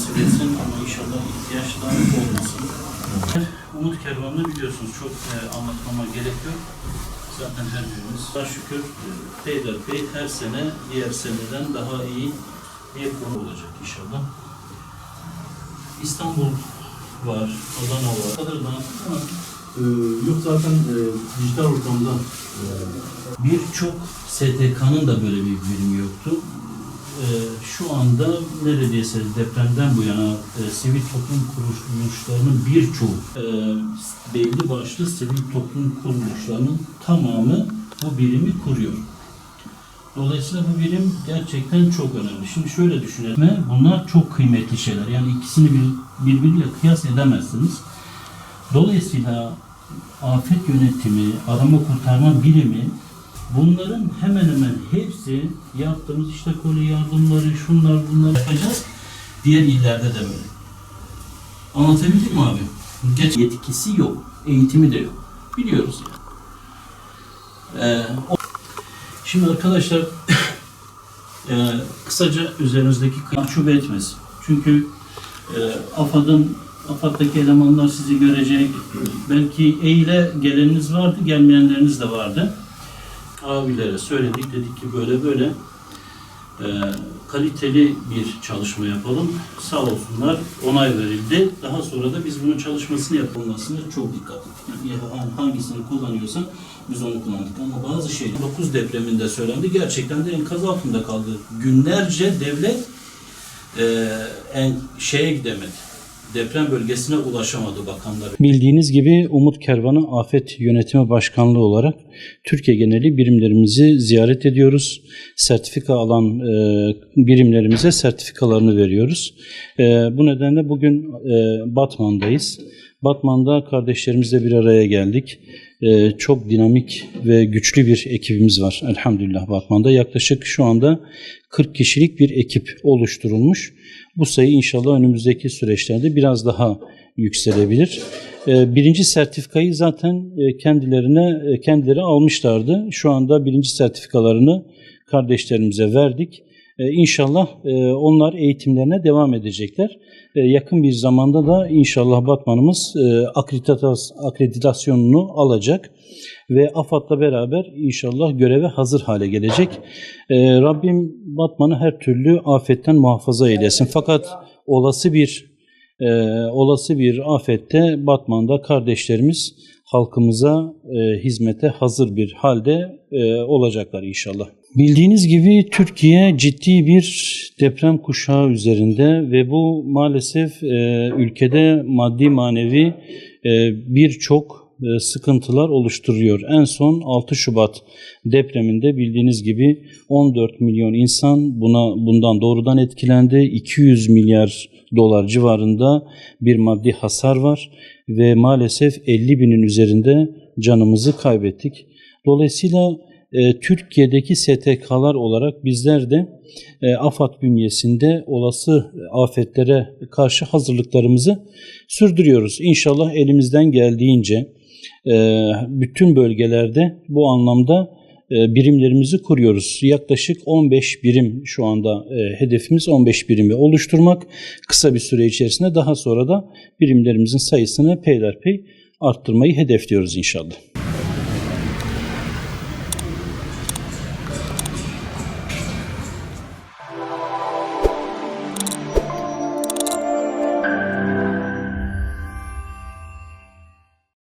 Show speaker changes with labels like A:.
A: nasip etsin ama inşallah ihtiyaçlar olmasın. Umut Kervanı'nı biliyorsunuz, çok anlatmama gerek yok. Zaten her birimiz daha şükür peyderpey her sene diğer seneden daha iyi bir konu olacak inşallah. İstanbul var, Adana var. Kadar dağıttık ama
B: yok zaten dijital ortamda
A: birçok STK'nın da böyle bir birimi yoktu. Şu anda neredeyse depremden bu yana sivil toplum kuruluşlarının birçoğu belli başlı sivil toplum kuruluşlarının tamamı bu birimi kuruyor. Dolayısıyla bu birim gerçekten çok önemli. Şimdi şöyle düşünelim. Bunlar çok kıymetli şeyler. Yani ikisini birbiriyle kıyas edemezsiniz. Dolayısıyla afet yönetimi, arama kurtarma birimi, bunların hemen hemen hepsi yaptığımız işte koli yardımları, şunlar bunlar yapacağız. Diğer illerde de böyle. Anlatabildik mi abi? Yetkisi yok, eğitimi de yok. Biliyoruz yani. Şimdi arkadaşlar kısaca üzerinizdeki mahcup etmesin. Çünkü AFAD'daki elemanlar sizi görecek. Belki eyle geleniniz vardı, gelmeyenleriniz de vardı. Abilere söyledik, dedik ki böyle böyle kaliteli bir çalışma yapalım. Sağ olsunlar, onay verildi. Daha sonra da biz bunun çalışmasını yapılmasına çok dikkat ettik. Yani hangisini kullanıyorsan biz onu kullandık. Ama bazı şeyler 9 depreminde söylendi. Gerçekten de enkaz altında kaldı. Günlerce devlet şeye gidemedi. Deprem bölgesine ulaşamadı bakanlar. Bildiğiniz gibi Umut Kervanı Afet Yönetimi Başkanlığı olarak Türkiye geneli birimlerimizi ziyaret ediyoruz. Sertifika alan birimlerimize sertifikalarını veriyoruz. Bu nedenle bugün Batman'dayız. Batman'da kardeşlerimizle bir araya geldik. Çok dinamik ve güçlü bir ekibimiz var elhamdülillah Batman'da. Yaklaşık şu anda 40 kişilik bir ekip oluşturulmuş. Bu sayı inşallah önümüzdeki süreçlerde biraz daha yükselebilir. Birinci sertifikayı zaten kendileri almışlardı. Şu anda birinci sertifikalarını kardeşlerimize verdik. İnşallah onlar eğitimlerine devam edecekler. Yakın bir zamanda da inşallah Batman'ımız akreditasyonunu alacak ve AFAD'la beraber inşallah göreve hazır hale gelecek. Rabbim Batman'ı her türlü afetten muhafaza eylesin. Fakat olası bir afette Batman'da kardeşlerimiz halkımıza hizmete hazır bir halde olacaklar inşallah. Bildiğiniz gibi Türkiye ciddi bir deprem kuşağı üzerinde ve bu maalesef ülkede maddi manevi birçok sıkıntılar oluşturuyor. En son 6 Şubat depreminde bildiğiniz gibi 14 milyon insan bundan doğrudan etkilendi. 200 milyar dolar civarında bir maddi hasar var ve maalesef 50 binin üzerinde canımızı kaybettik. Dolayısıyla Türkiye'deki STK'lar olarak bizler de AFAD bünyesinde olası afetlere karşı hazırlıklarımızı sürdürüyoruz. İnşallah elimizden geldiğince bütün bölgelerde bu anlamda birimlerimizi kuruyoruz. Yaklaşık 15 birim şu anda hedefimiz 15 birimi oluşturmak. Kısa bir süre içerisinde daha sonra da birimlerimizin sayısını peyderpey arttırmayı hedefliyoruz inşallah.